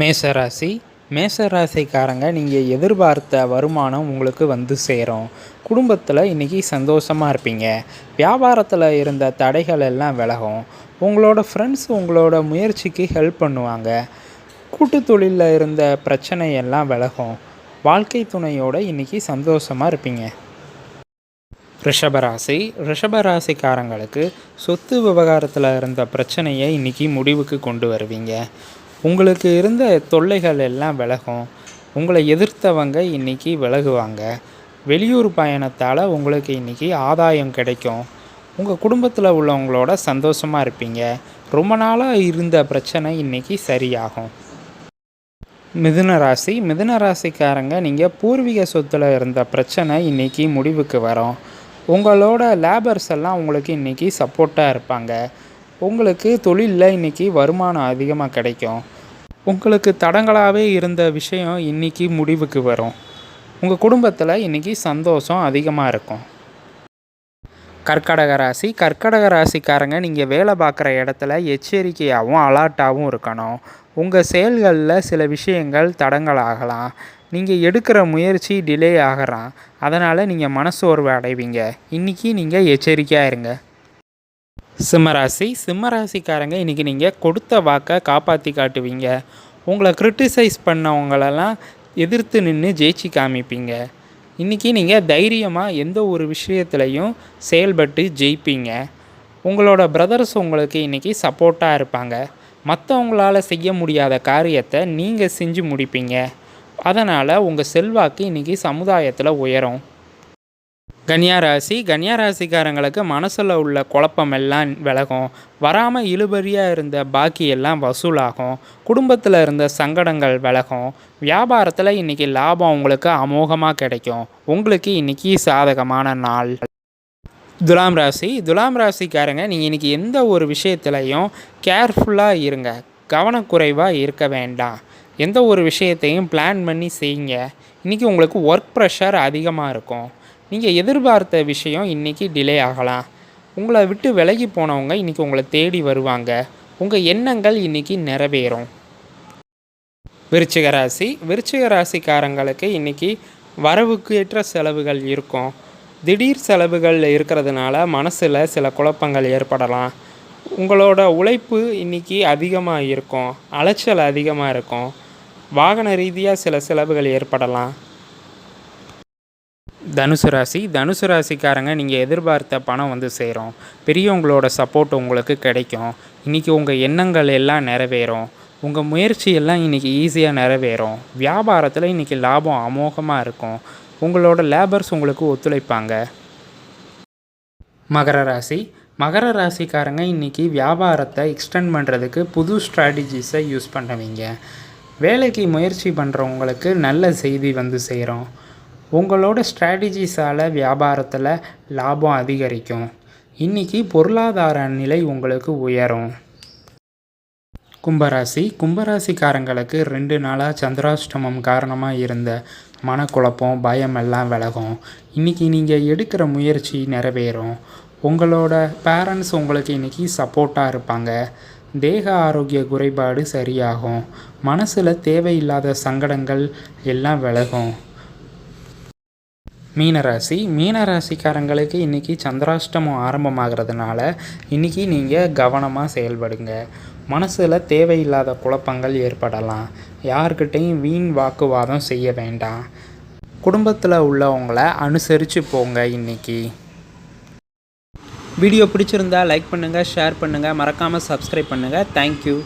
மேசராசி மேசராசிக்காரங்க நீங்கள் எதிர்பார்த்த வருமானம் உங்களுக்கு வந்து சேரும். குடும்பத்தில் இன்றைக்கி சந்தோஷமாக இருப்பீங்க. வியாபாரத்தில் இருந்த தடைகள் எல்லாம் விலகும். உங்களோட ஃப்ரெண்ட்ஸ் உங்களோட முயற்சிக்கு ஹெல்ப் பண்ணுவாங்க. கூட்டு தொழிலில் இருந்த பிரச்சனையெல்லாம் விலகும். வாழ்க்கை துணையோடு இன்றைக்கி சந்தோஷமாக இருப்பீங்க. ரிஷபராசிக்காரங்களுக்கு சொத்து விவகாரத்தில் இருந்த பிரச்சனையை இன்றைக்கி முடிவுக்கு கொண்டு வருவீங்க. உங்களுக்கு இருந்த தொல்லைகள் எல்லாம் விலகும். உங்களை எதிர்த்தவங்க இன்றைக்கி விலகுவாங்க. வெளியூர் பயணத்தால் உங்களுக்கு இன்றைக்கி ஆதாயம் கிடைக்கும். உங்கள் குடும்பத்தில் உள்ளவங்களோட சந்தோஷமாக இருப்பீங்க. ரொம்ப நாளாக இருந்த பிரச்சனை இன்றைக்கி சரியாகும். மிதுன ராசிக்காரங்க நீங்கள் பூர்வீக சொத்தில் இருந்த பிரச்சனை இன்றைக்கி முடிவுக்கு வரும். உங்களோட லேபர்ஸ் எல்லாம் உங்களுக்கு இன்றைக்கி சப்போர்ட்டாக இருப்பாங்க. உங்களுக்கு தொழிலில் இன்றைக்கி வருமானம் அதிகமாக கிடைக்கும். உங்களுக்கு தடங்களாகவே இருந்த விஷயம் இன்றைக்கி முடிவுக்கு வரும். உங்கள் குடும்பத்தில் இன்றைக்கி சந்தோஷம் அதிகமாக இருக்கும். கர்க்கடக ராசிக்காரங்க நீங்கள் வேலை பார்க்குற இடத்துல எச்சரிக்கையாகவும் அலர்ட்டாகவும் இருக்கணும். உங்கள் செயல்களில் சில விஷயங்கள் தடங்களாகலாம். நீங்கள் எடுக்கிற முயற்சி டிலே ஆகலாம். அதனால் நீங்கள் மனசோர்வு அடைவீங்க. இன்றைக்கி நீங்கள் எச்சரிக்கையாக இருங்க. சிம்மராசிக்காரங்க இன்றைக்கி நீங்கள் கொடுத்த வாக்கை காப்பாற்றி காட்டுவீங்க. உங்களை கிரிட்டிசைஸ் பண்ணவங்களெல்லாம் எதிர்த்து நின்று ஜெயிச்சு காமிப்பீங்க. இன்றைக்கி நீங்கள் தைரியமாக எந்த ஒரு விஷயத்துலையும் செயல்பட்டு ஜெயிப்பீங்க. உங்களோட பிரதர்ஸ் உங்களுக்கு இன்றைக்கி சப்போர்ட்டாக இருப்பாங்க. மற்றவங்களால் செய்ய முடியாத காரியத்தை நீங்கள் செஞ்சு முடிப்பீங்க. அதனால் உங்கள் செல்வாக்கு இன்றைக்கி சமுதாயத்தில் உயரும். கன்னியாராசிக்காரங்களுக்கு மனசில் உள்ள குழப்பம் எல்லாம் விலகும். வராமல் இழுபறியாக இருந்த பாக்கி எல்லாம் வசூலாகும். குடும்பத்தில் இருந்த சங்கடங்கள் விலகும். வியாபாரத்தில் இன்றைக்கி லாபம் உங்களுக்கு அமோகமாக கிடைக்கும். உங்களுக்கு இன்றைக்கி சாதகமான நாள். துலாம் ராசிக்காரங்க நீங்கள் இன்றைக்கி எந்த ஒரு விஷயத்துலையும் கேர்ஃபுல்லாக இருங்க. கவனக்குறைவாக இருக்க வேண்டாம். எந்த ஒரு விஷயத்தையும் பிளான் பண்ணி செய்யுங்க. இன்றைக்கி உங்களுக்கு ஒர்க் ப்ரெஷர் அதிகமாக இருக்கும். நீங்கள் எதிர்பார்த்த விஷயம் இன்றைக்கி டிலே ஆகலாம். உங்களை விட்டு விலகி போனவங்க இன்றைக்கி உங்களை தேடி வருவாங்க. உங்கள் எண்ணங்கள் இன்றைக்கி நிறைவேறும். விருச்சிக ராசிக்காரங்களுக்கு இன்றைக்கி வரவுக்கு ஏற்ற செலவுகள் இருக்கும். திடீர் செலவுகள் இருக்கிறதுனால மனசில் சில குழப்பங்கள் ஏற்படலாம். உங்களோட உழைப்பு இன்றைக்கி அதிகமாக இருக்கும். அலைச்சல் அதிகமாக இருக்கும். வாகன ரீதியாக சில செலவுகள் ஏற்படலாம். தனுசு ராசிக்காரங்க நீங்கள் எதிர்பார்த்த பணம் வந்து சேரும். பெரியவங்களோட சப்போர்ட் உங்களுக்கு கிடைக்கும். இன்றைக்கி உங்கள் எண்ணங்கள் எல்லாம் நிறைவேறும். உங்கள் முயற்சி எல்லாம் இன்றைக்கி ஈஸியாக நிறைவேறும். வியாபாரத்தில் இன்றைக்கி லாபம் அமோகமாக இருக்கும். உங்களோட லேபர்ஸ் உங்களுக்கு ஒத்துழைப்பாங்க. மகர ராசிக்காரங்க இன்றைக்கி வியாபாரத்தை எக்ஸ்டெண்ட் பண்ணுறதுக்கு புது ஸ்ட்ராட்டஜிஸை யூஸ் பண்ணுவீங்க. வேலைக்கு முயற்சி பண்ணுறவங்களுக்கு நல்ல செய்தி வந்து சேரும். உங்களோட ஸ்ட்ராட்டஜிஸால் வியாபாரத்தில் லாபம் அதிகரிக்கும். இன்றைக்கி பொருளாதார நிலை உங்களுக்கு உயரும். கும்பராசிக்காரங்களுக்கு 2 நாளாக சந்திராஷ்டமம் காரணமாக இருந்த மனக்குழப்பம் பயம் எல்லாம் விலகும். இன்றைக்கி நீங்கள் எடுக்கிற முயற்சி நிறைவேறும். உங்களோட பேரண்ட்ஸ் உங்களுக்கு இன்றைக்கி சப்போர்ட்டாக இருப்பாங்க. தேக ஆரோக்கிய குறைபாடு சரியாகும். மனசில் தேவையில்லாத சங்கடங்கள் எல்லாம் விலகும். மீனராசிக்காரங்களுக்கு இன்றைக்கி சந்திராஷ்டமம் ஆரம்பமாகிறதுனால இன்றைக்கி நீங்கள் கவனமாக செயல்படுங்க. மனசில் தேவையில்லாத குழப்பங்கள் ஏற்படலாம். யார்கிட்டையும் வீண் வாக்குவாதம் செய்ய வேண்டாம். குடும்பத்தில் உள்ளவங்களை அனுசரித்து போங்க. இன்றைக்கி வீடியோ பிடிச்சிருந்தா லைக் பண்ணுங்கள், ஷேர் பண்ணுங்கள், மறக்காமல் சப்ஸ்கிரைப் பண்ணுங்கள். தேங்க்யூ.